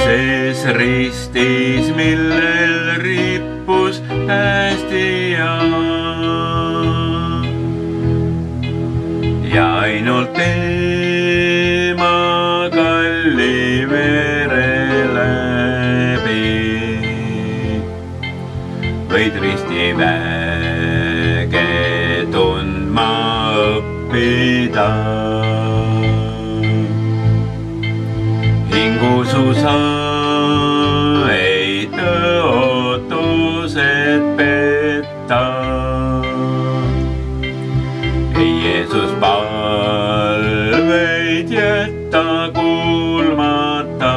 sees ristis, millel rippus päästja. Ja ainult tema kalli vere läbi võid ristiväge tundma õppida. Hingusu sa ei tõotused petta. Jeesus palveid jätta kuulmata.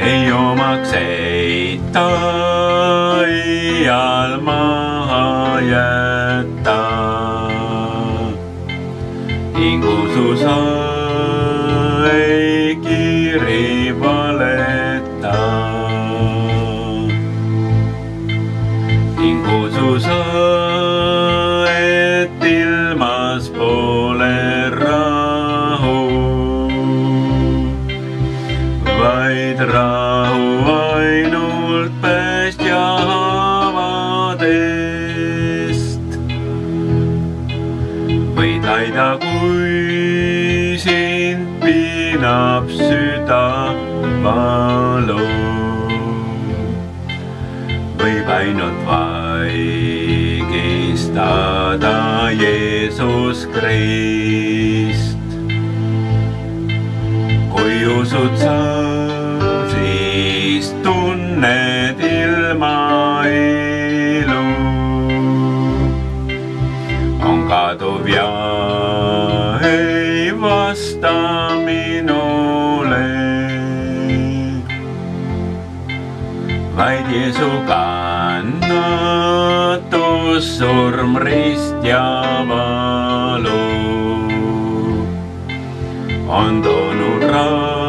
Ei omaks heita, iial maha jätta. Hingusu sa ei kiri valeta. Hingusu sa, et ilmas pole rahu, vaid rahu ainult päästja haavadest. Võid aida, kui sind piinab süda valu. Võib ainult vaigistada Jeesus Krist. Kui usud sa, siis tunned ilma ilu. On kaduv ja ei vasta minule. Vaid Jeesu kannatus, surm, rist ja valu on toonud rahu.